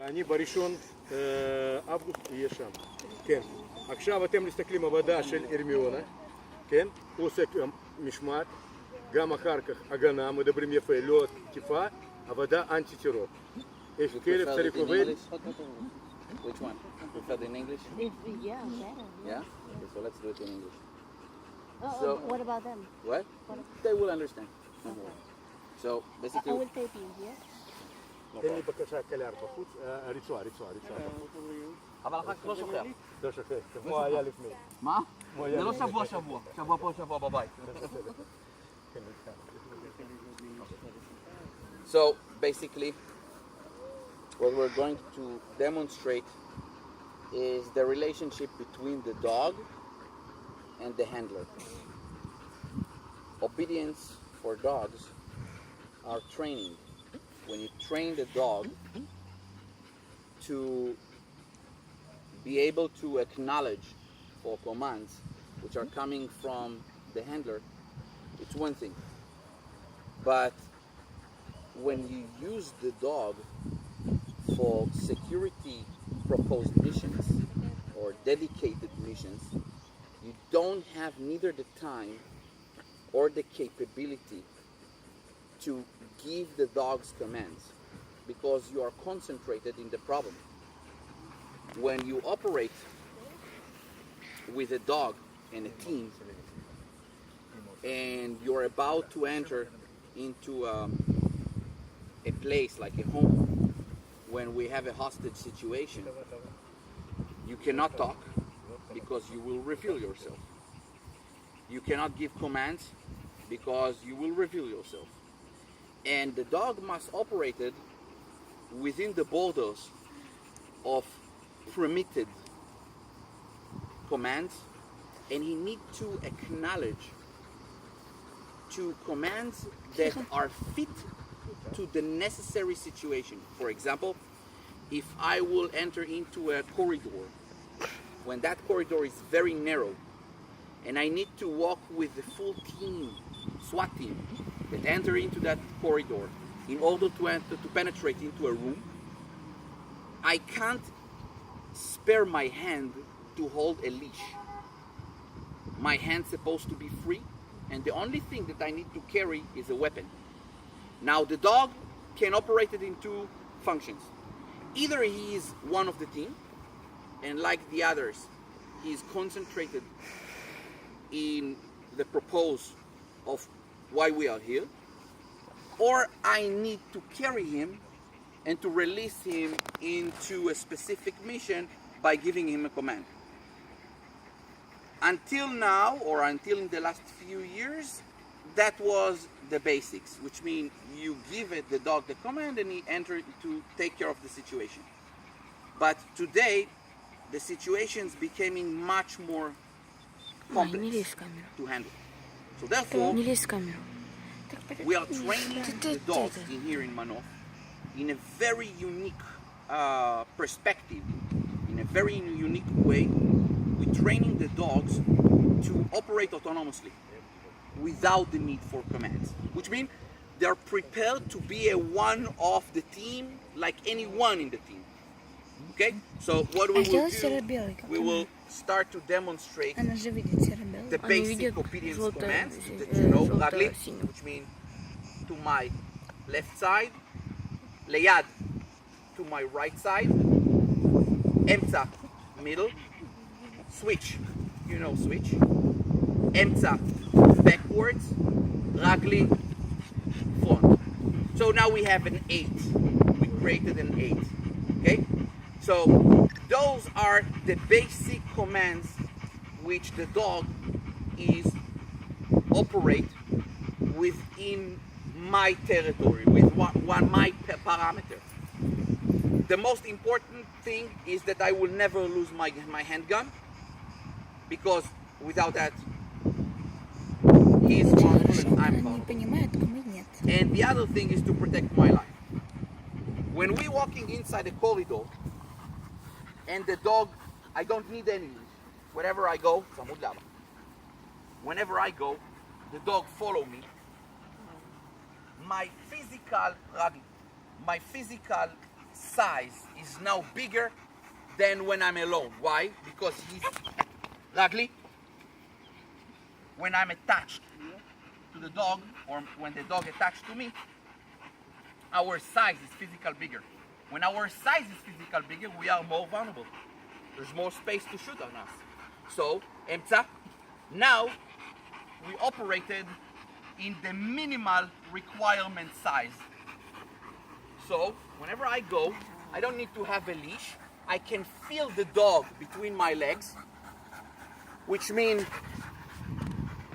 אני בראשון אוגוסט יהיה שם, כן. עכשיו אתם מסתכלים עבודה של ארמיונה, כן? הוא עושה משמעת, גם אחר כך הגנה, מדברים יפה, לא תקיפה, עבודה אנטי טרור. איך כלב צריך עובד? Which one? Prefer it in English? Yeah, better. Yeah? Okay, so let's do it in English. So, what about them? What? They will understand. So I basically, will tape you, yeah? תן לי בבקשה קלר בחוץ, רצועה בחוץ. אבל אחר כך לא שוכח. לא שכח, כמו היה לפני. מה? זה לא שבוע, שבוע פה, שבוע בבית. So basically, what we're going to demonstrate is the relationship between the dog and the handler. Obedience for dogs are training. When you train the dog to be able to acknowledge for commands which are coming from the handler, it's one thing. But when you use the dog for security proposed missions or dedicated missions, you don't have neither the time or the capability to give the dogs commands because you are concentrated in the problem. When you operate with a dog and a team and you're about to enter into a place like a home, when we have a hostage situation, you cannot talk because you will reveal yourself. You cannot give commands because you will reveal yourself. And the dog must operate it within the borders of permitted commands, and he needs to acknowledge to commands that are fit to the necessary situation. For example, if I will enter into a corridor, when that corridor is very narrow, and I need to walk with the full team, SWAT team, that enter into that corridor in order to penetrate into a room, I can't spare my hand to hold a leash. My hand's supposed to be free, and the only thing that I need to carry is a weapon. Now the dog can operate it in two functions. Either he is one of the team, and like the others, he is concentrated in the purpose of why we are here, or I need to carry him and to release him into a specific mission by giving him a command. Until now, or until in the last few years, that was the basics, which means you give the dog the command and he enters to take care of the situation. But today, the situations becoming much more complex to handle. So therefore, we are training the dogs in here in Manof in a very unique perspective, in a very unique way. We're training the dogs to operate autonomously without the need for commands, which means they're prepared to be a one of the team like anyone in the team. Okay? So what we will do, we will start to demonstrate the basic obedience commands that you know, Ragli, which means to my left side, Leyad to my right side, Emtza, middle, switch, you know switch, Emtza, backwards, Ragli, front. So now we have an 8. We created an 8. Okay? So those are the basic commands which the dog is operate within my territory, with my parameter. The most important thing is that I will never lose my handgun, because without that he is vulnerable and I'm vulnerable. And the other thing is to protect my life. When we're walking inside a corridor and the dog, I don't need any leash. Wherever I go, whenever I go, the dog follow me. My physical size is now bigger than when I'm alone. Why? Because he's ugly. When I'm attached to the dog, or when the dog attached to me, our size is physical bigger. When our size is physical bigger, we are more vulnerable. There's more space to shoot on us. So, Emtza, now we operated in the minimal requirement size. So, whenever I go, I don't need to have a leash. I can feel the dog between my legs, which means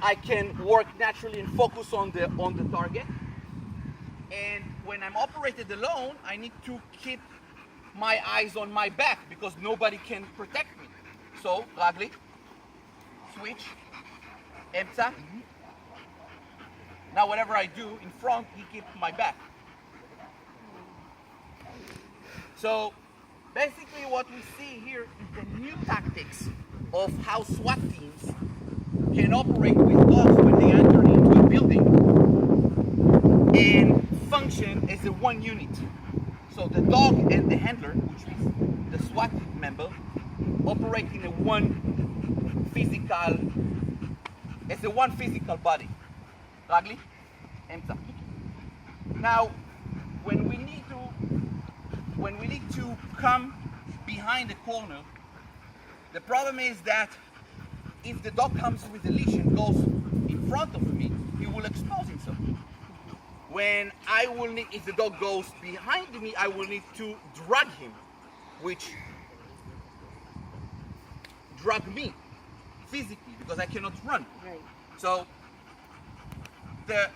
I can work naturally and focus on the target. And when I'm operated alone, I need to keep my eyes on my back because nobody can protect me. So, Ragli, switch, Emtza. Now whatever I do in front, he keeps my back. So, basically what we see here is the new tactics of how SWAT teams can operate with dogs when they enter into a building and function as a one unit. So the dog and the handler, which means the SWAT member, operate in a one physical body. Ragli, Emtza. Now, when we need to come behind the corner, the problem is that if the dog comes with a leash and goes in front of me, he will expose himself. When if the dog goes behind me, I will need to drag him, which drag me physically because I cannot run. Right. So the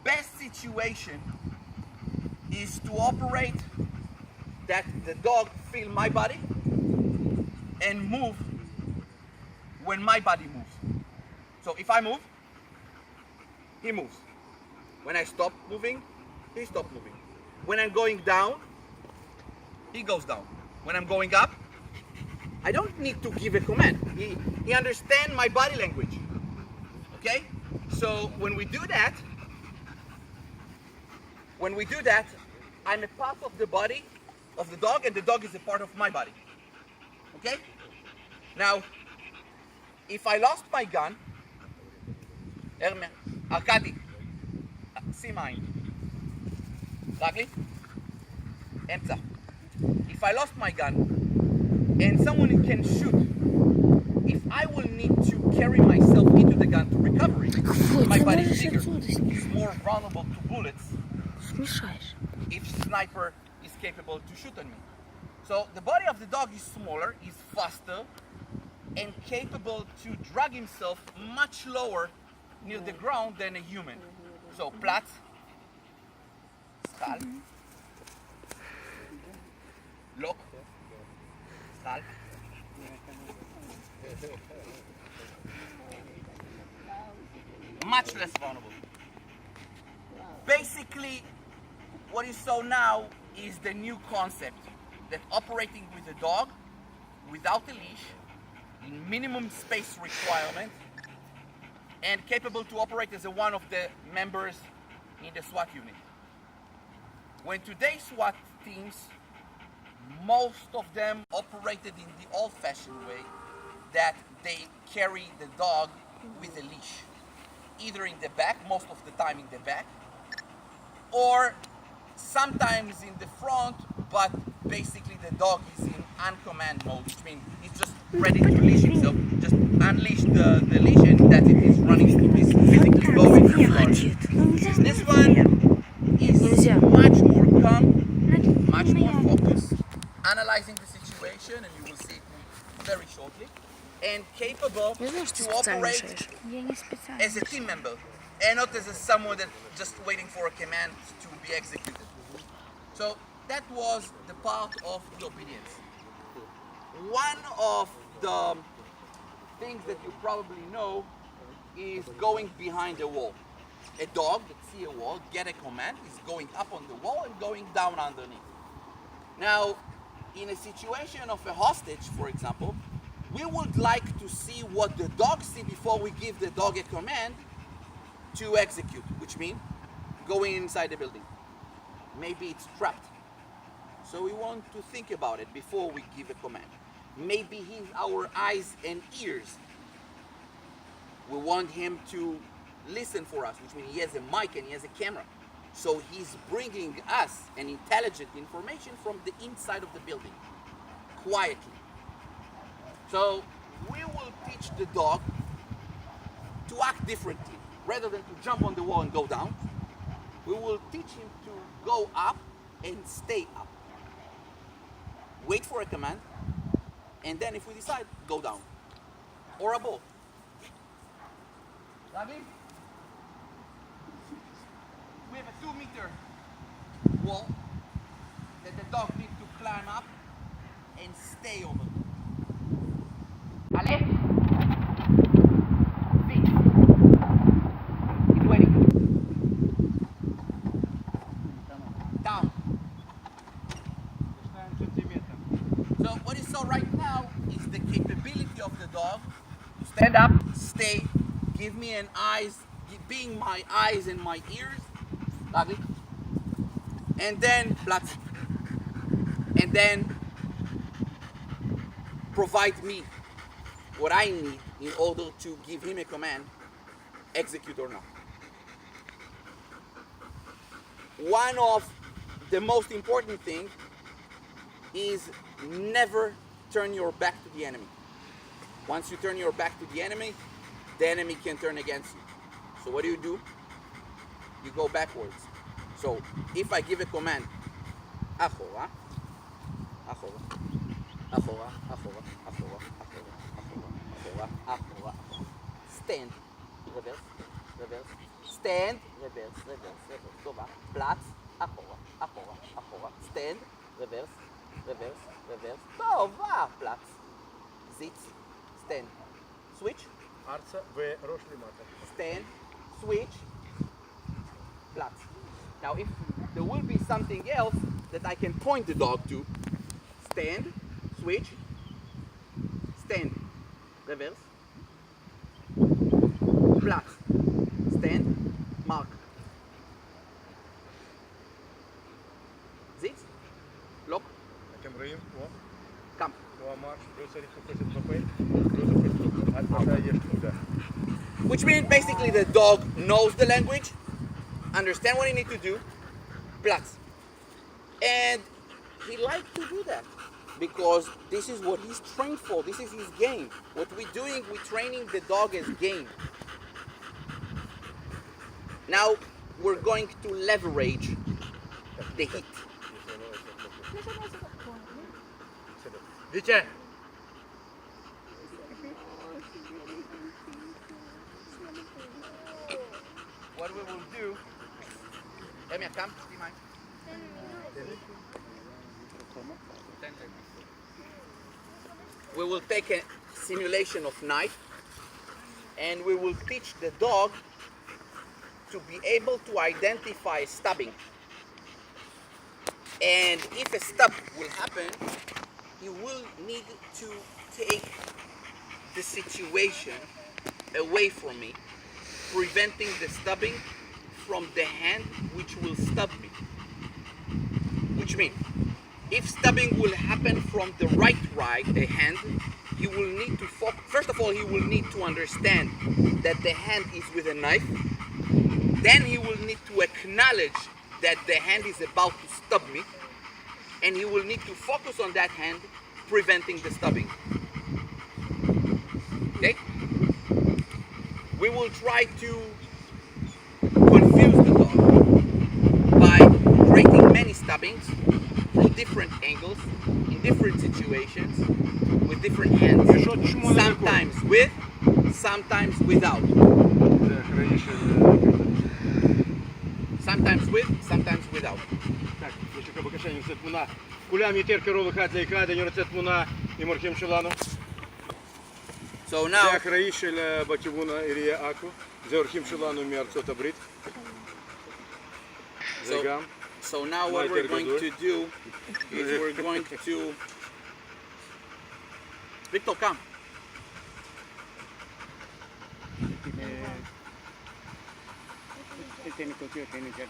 best situation is to operate that the dog feel my body and move when my body moves. So if I move, he moves. When I stop moving, he stops moving. When I'm going down, he goes down. When I'm going up, I don't need to give a command. He understands my body language. Okay? So when we do that, I'm a part of the body of the dog and the dog is a part of my body. Okay? Now, if I lost my gun, Arkady, see mine. Ragli, Emtza. If I lost my gun and someone can shoot, if I will need to carry myself into the gun to recover it, my body is bigger, is more vulnerable to bullets. If sniper is capable to shoot on me. So the body of the dog is smaller, is faster, and capable to drag himself much lower near the ground than a human. So plat, skal, lock, skal. Much less vulnerable. Basically, what you saw now is the new concept that operating with a dog without a leash, in minimum space requirement, and capable to operate as one of the members in the SWAT unit. When today's SWAT teams, most of them operated in the old-fashioned way that they carry the dog with a leash, either in the back, most of the time in the back, or sometimes in the front, but basically the dog is in uncommand mode, which means he's just ready to leash himself, just unleash the leash and that's it, he's running, he's physically going to start. This one is much more calm, much more focused, analyzing the situation, and you will see it very shortly, and capable to operate as a team member and not as someone that just waiting for a command to be executed. So that was the part of the obedience. One of the things that you probably know is going behind a wall. A dog that sees a wall, get a command, is going up on the wall and going down underneath. Now, in a situation of a hostage, for example, we would like to see what the dog sees before we give the dog a command to execute, which means going inside the building. Maybe it's trapped. So we want to think about it before we give a command. Maybe he's our eyes and ears. We want him to listen for us, which means he has a mic and he has a camera. So he's bringing us an intelligent information from the inside of the building, quietly. So we will teach the dog to act differently. Rather than to jump on the wall and go down, we will teach him to go up and stay up. Wait for a command, and then if we decide, go down. Or a ball. Ravi? We have a 2-meter wall that the dog needs to climb up and stay over. Ale? Feet. Keep waiting. Down. So what you saw right now is the capability of the dog to stand up, stay, give me an eyes, being my eyes and my ears, lovely, and then Platz, and then provide me what I need in order to give him a command, execute or not. One of the most important thing is never turn your back to the enemy. Once you turn your back to the enemy can turn against you. So what do? You go backwards. So if I give a command, אחורה, אחורה, אחורה, אחורה, אחורה, אחורה, אחורה, אחורה, stand, reverse, reverse, stand, reverse, reverse, reverse, טובה, Platz, אחורה, אחורה, אחורה, stand, reverse, reverse, reverse, טובה, Platz, sitz, stand, switch, ארצה וראש למטה. stand, switch, Platz. Now if there will be something else that I can point the dog to, stand, switch, stand, reverse, Platz, stand, mark. Sitz, lock, אתם רואים? come. הוא אמר שלא צריך תופסת בפה, לא תופסת עד מתי יש תודה. Which means basically the dog knows the language, understand what he needs to do, Platz. And he likes to do that because this is what he's trained for. This is his game. What we're doing, we're training the dog as game. Now we're going to leverage the heat. Витя! What we will do, Emia, come, see mine. We will take a simulation of night and we will teach the dog to be able to identify stabbing. And if a stab will happen, he will need to take the situation away from me, preventing the stabbing from the hand which will stab me. Which means, if stabbing will happen from the right hand, he will need to focus. First of all, he will need to understand that the hand is with a knife. Then he will need to acknowledge that the hand is about to stab me. And he will need to focus on that hand, preventing the stabbing. Okay? We will try to confuse the dog by creating many stabbings from different angles, in different situations, with different hands. Sometimes with, sometimes without. Sometimes with, sometimes without. Так, יש לך בקשה, אני רוצה תמונה. כולם יותר קרוב אחד לאחד, אני רוצה תמונה עם אורחים שלנו. So זה now, האחראי של בכיוון העירייה עכו, זה אורחים שלנו מארצות הברית. זה גם. so now what we're going to do is we're going to... Victor, come.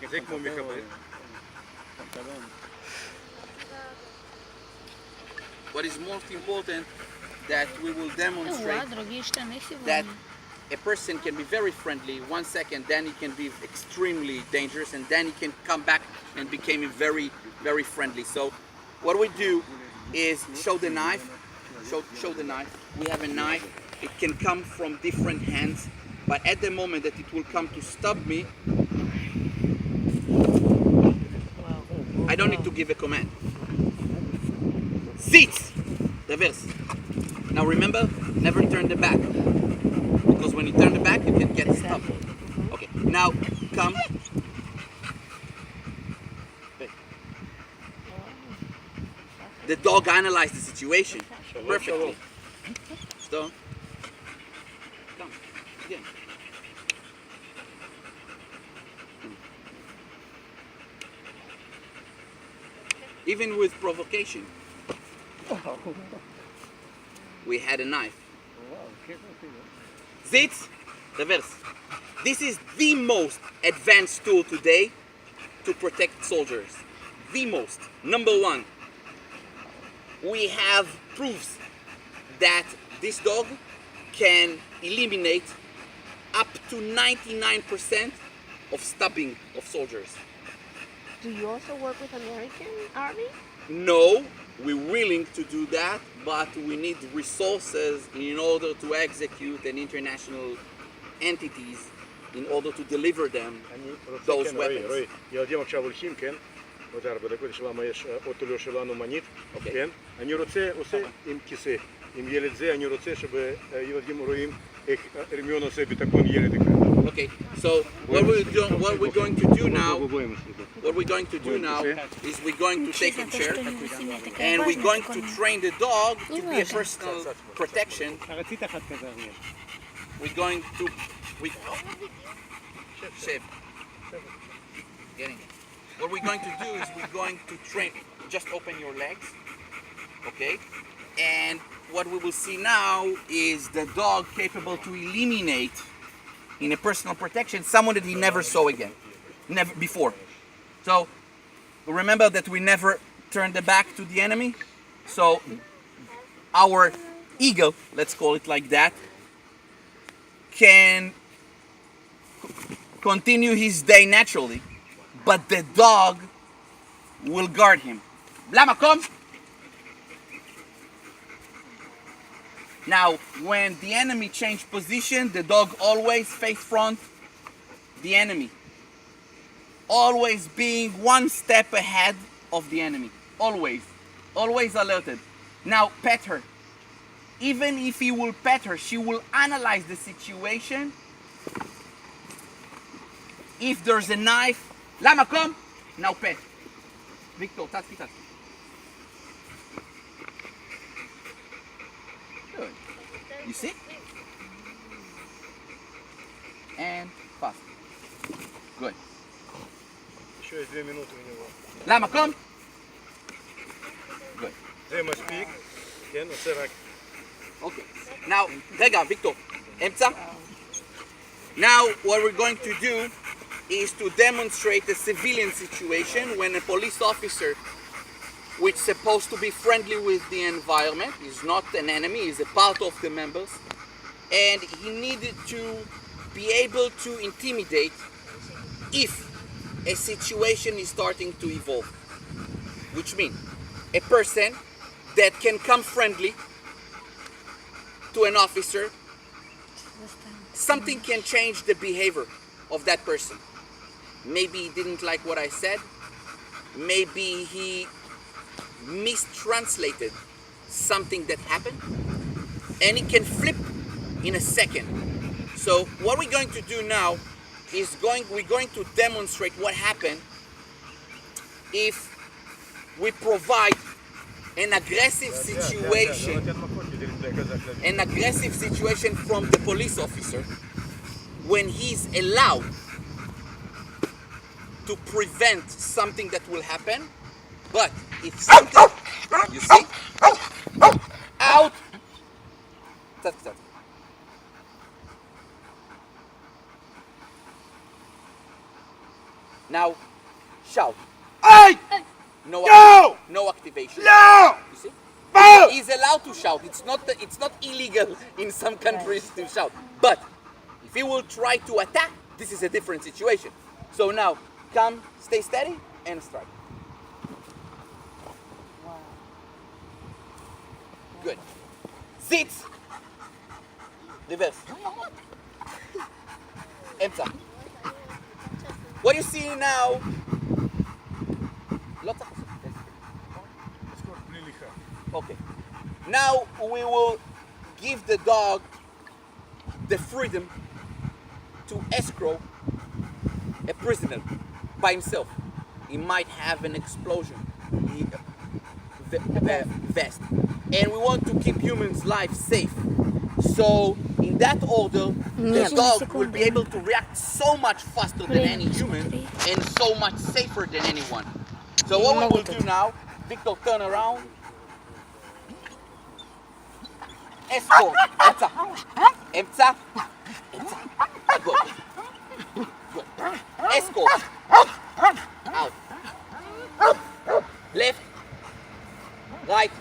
זה כמו מחבל. what is most important that we will demonstrate дорогие штаны that сегодня. a person can be very friendly 1 second, then he can be extremely dangerous, and then he can come back and become very, very friendly. So what we do is show the knife. Show the knife. We have a knife. It can come from different hands, but at the moment that it will come to stab me, I don't need to give a command. Sit! Reverse. Now remember, never turn the back. Because when you turn the back, you can get stabbed. Okay, now come. The dog analyzed the situation perfectly. So, come, again. Even with provocation, we had a knife. Sitz, reverse. This is the most advanced tool today to protect soldiers. The most. Number one. We have proofs that this dog can eliminate up to 99% of stabbing of soldiers. Do you also work with American Army? No, we're willing to do that, but we need resources in order to execute an international entities in order to deliver them those weapons. רועי, ילדים עכשיו הולכים, כן? עוד 4 דקות, שלמה יש אוטו שלנו מונית, כן? אני רוצה, עושה עם כיסא, עם ילד זה, אני רוצה שבילדים רואים איך הרמיונה עושה ביטחון ילד אחד. Okay, so what we're going to do now is we're going to take a chair and we're going to train the dog to be a personal protection. We're going to what we're going to do is we're going to train. Just open your legs, okay? And what we will see now is the dog capable to eliminate in a personal protection someone that he never saw again, never before. So remember that we never turned the back to the enemy. So our eagle, let's call it like that, can continue his day naturally, but the dog will guard him. Lama, come. Now, when the enemy changed position, the dog always face front the enemy. Always being one step ahead of the enemy. Always. Always alerted. Now, pet her. Even if he will pet her, she will analyze the situation. If there's a knife, Lama, come. Now pet. Victor, touch. Good. You see? And fast. Good. еще есть 2 минуты у него. Lama, come. Good. זה מספיק, כן, עושה רק. Okay. Now, רגע, Victor. אמצע. Now, what we're going to do is to demonstrate a civilian situation when a police officer, which is supposed to be friendly with the environment, is not an enemy, is a part of the members, and he needed to be able to intimidate if a situation is starting to evolve. Which means a person that can come friendly to an officer, something can change the behavior of that person. Maybe he didn't like what I said. Maybe he mistranslated something that happened. And he can flip in a second. So what we're going to do now is we're going to demonstrate what happened if we provide an aggressive situation from the police officer when he's allowed to prevent something that will happen. But if something, you see, out, start. Now, shout. Hey! No activation. No! You see? He's allowed to shout. It's not illegal in some countries to shout. But if he will try to attack, this is a different situation. So now, come, stay steady, and strike. Good. Sitz. Reverse. Emza. What you see now? Okay. Now we will give the dog the freedom to escrow a prisoner by himself. He might have an explosion vest. And we want to keep humans' lives safe. So in that order, the dog will be able to react so much faster than any human and so much safer than anyone. So what we will do now, Victor, turn around. Escort. Emza. Emza. Good. Good. Escort. Out. Left. Right.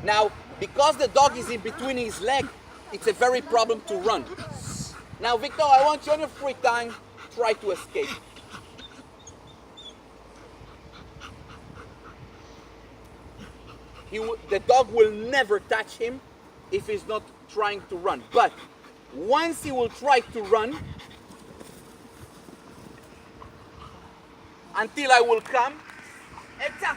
Now, because the dog is in between his legs, it's a very problem to run. Now, Victor, I want you on your free time, try to escape. The dog will never touch him if he's not trying to run. But once he will try to run, until I will come, Emza.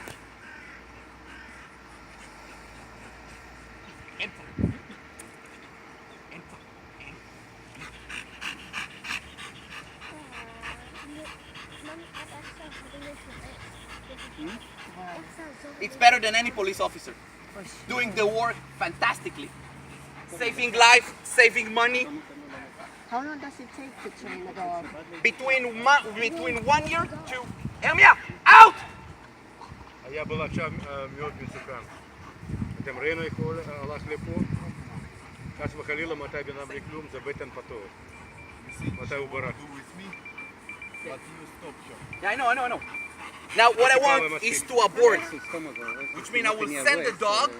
It's better than any police officer. Doing the work fantastically. Saving life, saving money. How long does it take to train a dog? Between 1 year to... Ermia, out! היה был עכשיו מאוד מסוכן. אתם ראינו איך הוא הלך לפה? חס וחלילה מתי בן אדם בלי כלום זה בטן פתוח. מתי הוא ברח. Yeah, I know. Now what I want is to abort, which means I will send the dog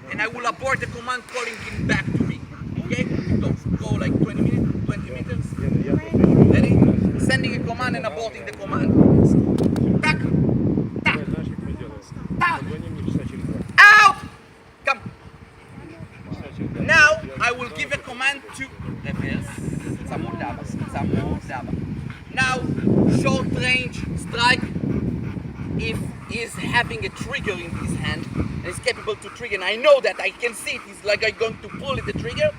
and I will abort the command calling him back to me. Okay? Go like 20 meters. Ready? Sending a command and aborting the command. Tack! Tack! Tack! Out! Come! Now I will give a command to reverse. Now short range strike. If he's having a trigger in his hand and is capable to trigger, and I know that I can see it, it's like I'm going to pull the trigger,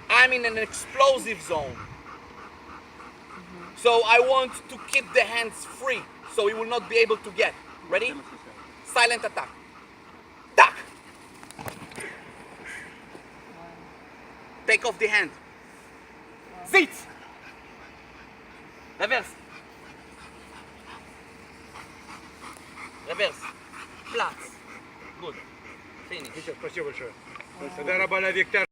I'm in an explosive zone. So I want to keep the hands free so he will not be able to get. Ready? Silent attack. Tack! Take off the hand. Sitz! Reverse. Reverse. Flat. Good. Finish. Спасибо большое. Тогда Рабаля Виктор.